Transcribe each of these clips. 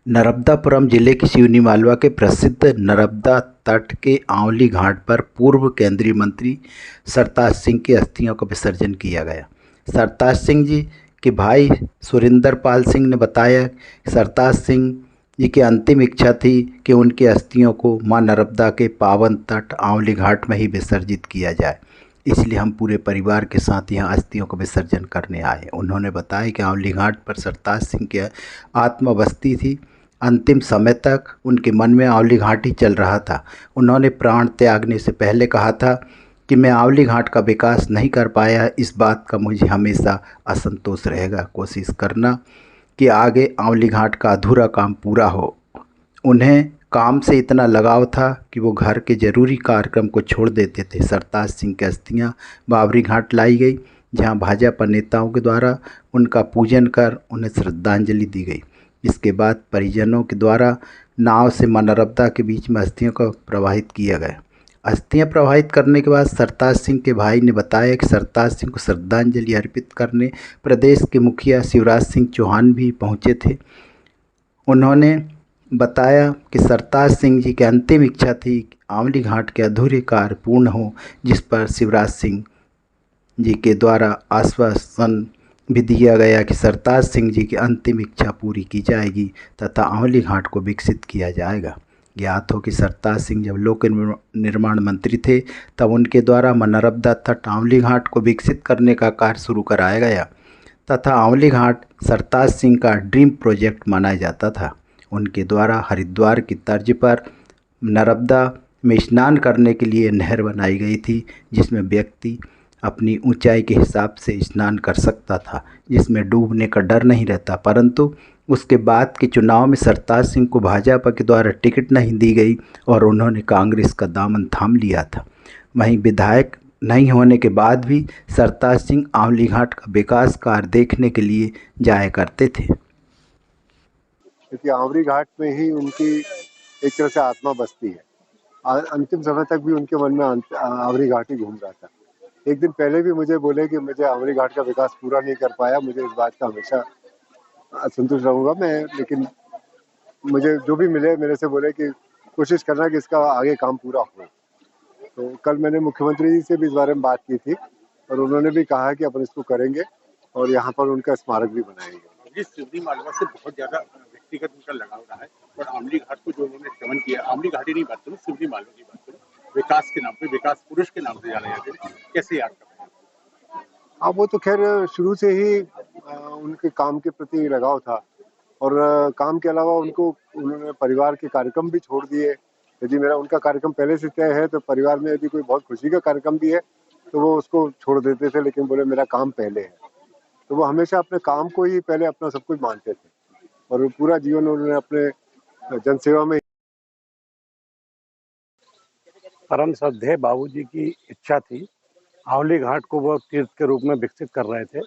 नर्मदापुरम जिले की सिवनी मालवा के प्रसिद्ध नर्मदा तट के आंवली घाट पर पूर्व केंद्रीय मंत्री सरताज सिंह की अस्थियों का विसर्जन किया गया। सरताज सिंह जी के भाई सुरिंदर पाल सिंह ने बताया कि सरताज सिंह जी की अंतिम इच्छा थी कि उनकी अस्थियों को मां नर्मदा के पावन तट आंवली घाट में ही विसर्जित किया जाए, इसलिए हम पूरे परिवार के साथ यहाँ अस्थियों का विसर्जन करने आए। उन्होंने बताया कि आंवली घाट पर सरताज सिंह की आत्मा बसती थी। अंतिम समय तक उनके मन में आंवली घाट ही चल रहा था। उन्होंने प्राण त्यागने से पहले कहा था कि मैं आंवली घाट का विकास नहीं कर पाया, इस बात का मुझे हमेशा असंतोष रहेगा। कोशिश करना कि आगे आंवली घाट का अधूरा काम पूरा हो। उन्हें काम से इतना लगाव था कि वो घर के ज़रूरी कार्यक्रम को छोड़ देते थे। सरताज सिंह की अस्थियाँ बाबरी घाट लाई गई, जहाँ भाजपा नेताओं के द्वारा उनका पूजन कर उन्हें श्रद्धांजलि दी गई। इसके बाद परिजनों के द्वारा नाव से मां नर्मदा के बीच में अस्थियों को प्रवाहित किया गया। अस्थियां प्रवाहित करने के बाद सरताज सिंह के भाई ने बताया कि सरताज सिंह को श्रद्धांजलि अर्पित करने प्रदेश के मुखिया शिवराज सिंह चौहान भी पहुंचे थे। उन्होंने बताया कि सरताज सिंह जी की अंतिम इच्छा थी कि आंवली घाट के अधूरे कार्य पूर्ण हो, जिस पर शिवराज सिंह जी के द्वारा आश्वासन भी दिया गया कि सरताज सिंह जी की अंतिम इच्छा पूरी की जाएगी तथा आंवली घाट को विकसित किया जाएगा। ज्ञात हो कि सरताज सिंह जब लोक निर्माण मंत्री थे तब उनके द्वारा मां नर्मदा तट आंवली घाट को विकसित करने का कार्य शुरू कराया गया तथा आंवली घाट सरताज सिंह का ड्रीम प्रोजेक्ट माना जाता था। उनके द्वारा हरिद्वार की तर्ज पर नर्मदा में स्नान करने के लिए नहर बनाई गई थी, जिसमें व्यक्ति अपनी ऊंचाई के हिसाब से स्नान कर सकता था, जिसमें डूबने का डर नहीं रहता। परंतु उसके बाद के चुनाव में सरताज सिंह को भाजपा के द्वारा टिकट नहीं दी गई और उन्होंने कांग्रेस का दामन थाम लिया था। वहीं विधायक नहीं होने के बाद भी सरताज सिंह आंवली घाट का विकास कार्य देखने के लिए जाया करते थे, क्योंकि आंवली घाट में ही उनकी एक तरह से आत्मा बसती है। अंतिम समय तक भी उनके मन में आंवली घाट ही घूम रहा था। एक दिन पहले भी मुझे बोले कि मुझे आंवली घाट का विकास पूरा नहीं कर पाया, मुझे इस बात का हमेशा असंतुष्ट रहूंगा मैं, लेकिन मुझे जो भी मिले मेरे से बोले कि कोशिश करना कि इसका आगे काम पूरा हो। तो कल मैंने मुख्यमंत्री जी से भी इस बारे में बात की थी और उन्होंने भी कहा कि अपन इसको करेंगे और यहाँ पर उनका स्मारक भी बनाएंगे। जिस सिवनी मालवा से बहुत ज्यादा व्यक्तिगत उनका लगाव रहा है और आंवली घाट को जो उन्होंने सेवन किया, आंवली घाट ही नहीं बात करूँ, सिवनी मालवा की बात करूँ, विकास के नाम पे, विकास पुरुष के नाम से जाने जाते हैं, कैसे याद करते हैं? हाँ, वो तो खैर शुरू से ही उनके काम के प्रति लगाव था और काम के अलावा उन्होंने परिवार के कार्यक्रम भी छोड़ दिए। यदि मेरा उनका कार्यक्रम पहले से तय है तो परिवार में यदि कोई बहुत खुशी का कार्यक्रम भी है तो वो उसको छोड़ देते थे, लेकिन बोले मेरा काम पहले है। तो वो हमेशा अपने काम को ही पहले अपना सब कुछ मानते थे और पूरा जीवन उन्होंने अपने जनसेवा में। परम श्रद्धेय बाबूजी की इच्छा थी, आंवली घाट को वो तीर्थ के रूप में विकसित कर रहे थे।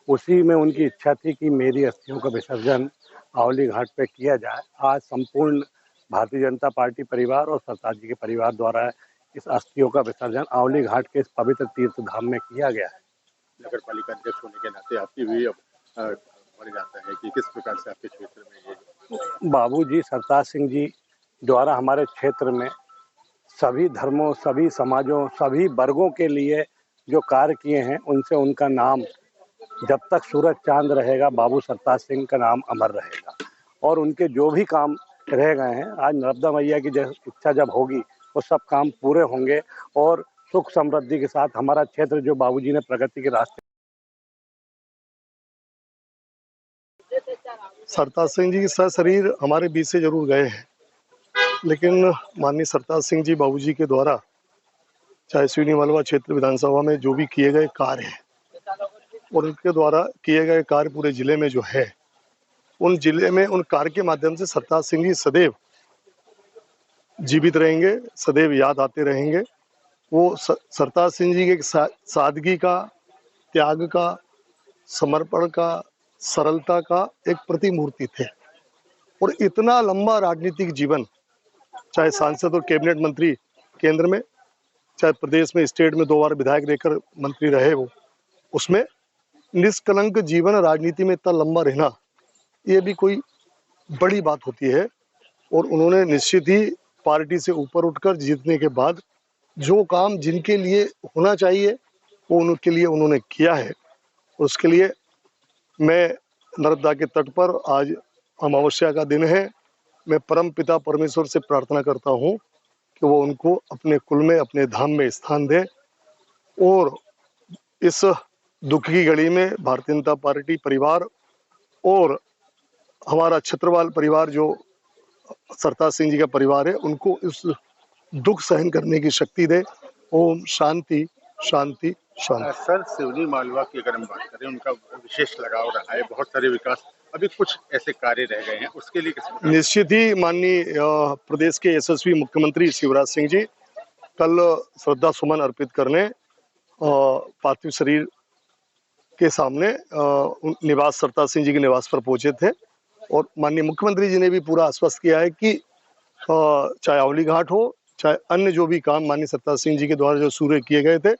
उसी में उनकी इच्छा थी कि मेरी अस्थियों का विसर्जन आंवली घाट पे किया जाए। आज संपूर्ण भारतीय जनता पार्टी परिवार और सरताज जी के परिवार द्वारा इस अस्थियों का विसर्जन आंवली घाट के इस पवित्र तीर्थ धाम में किया गया है। नगर पालिका अध्यक्ष होने के नाते आपकी भी बढ़ जाता है कि किस प्रकार से आपके क्षेत्र में ये बाबूजी सरताज सिंह जी द्वारा हमारे क्षेत्र में सभी धर्मों, सभी समाजों, सभी वर्गों के लिए जो कार्य किए हैं, उनसे उनका नाम जब तक सूरज चांद रहेगा बाबू सरताज सिंह का नाम अमर रहेगा। और उनके जो भी काम रह गए हैं, आज नर्मदा मैया की इच्छा जब होगी वो सब काम पूरे होंगे और सुख समृद्धि के साथ हमारा क्षेत्र जो बाबूजी ने प्रगति के रास्ते। सरताज सिंह जी सशरीर हमारे बीच से जरूर गए हैं, लेकिन माननीय सरताज सिंह जी बाबूजी के द्वारा चाहे सिवनी मालवा क्षेत्र विधानसभा में जो भी किए गए कार्य हैं और उनके द्वारा किए गए कार्य पूरे जिले में जो है, उन जिले में उन कार्य के माध्यम से सरताज सिंह जी सदैव जीवित रहेंगे, सदैव याद आते रहेंगे। वो सरताज सिंह जी के सादगी का, त्याग का, समर्पण का, सरलता का एक प्रतिमूर्ति थे और इतना लंबा राजनीतिक जीवन, चाहे सांसद और कैबिनेट मंत्री केंद्र में, चाहे प्रदेश में स्टेट में 2 बार विधायक रहकर मंत्री रहे, वो उसमें निष्कलंक जीवन राजनीति में इतना लंबा रहना, ये भी कोई बड़ी बात होती है और उन्होंने निश्चित ही पार्टी से ऊपर उठकर जीतने के बाद जो काम जिनके लिए होना चाहिए वो उनके लिए उन्होंने किया है। उसके लिए मैं नर्मदा के तट पर आज अमावस्या का दिन है, मैं परम पिता परमेश्वर से प्रार्थना करता हूँ कि वो उनको अपने कुल में अपने धाम में स्थान दे और इस दुख की घड़ी में भारतीय जनता पार्टी परिवार और हमारा छत्रवाल परिवार जो सरताज सिंह जी का परिवार है उनको इस दुख सहन करने की शक्ति दे। ओम शांति शांति शांति। सर, सिवनी मालवा की अगर हम बात करें, उनका विशेष लगाव रहा है, बहुत सारे विकास, अभी कुछ ऐसे कार्य रह गए हैं, उसके लिए किस निश्चित ही माननीय प्रदेश के यशस्वी मुख्यमंत्री शिवराज सिंह जी कल श्रद्धा सुमन अर्पित करने पार्थिव शरीर के सामने निवास सरताज सिंह जी के निवास पर पहुंचे थे और माननीय मुख्यमंत्री जी ने भी पूरा आश्वस्त किया है कि चाहे आंवली घाट हो चाहे अन्य जो भी काम माननीय सरताज सिंह जी के द्वारा जो शुरू किए गए थे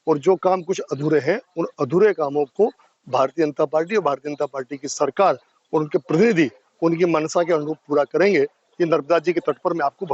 और जो काम कुछ अधूरे हैं उन अधूरे कामों को भारतीय जनता पार्टी और भारतीय जनता पार्टी की सरकार और उनके प्रतिनिधि उनकी मनसा के अनुरूप पूरा करेंगे। ये नर्मदा जी के तट पर मैं आपको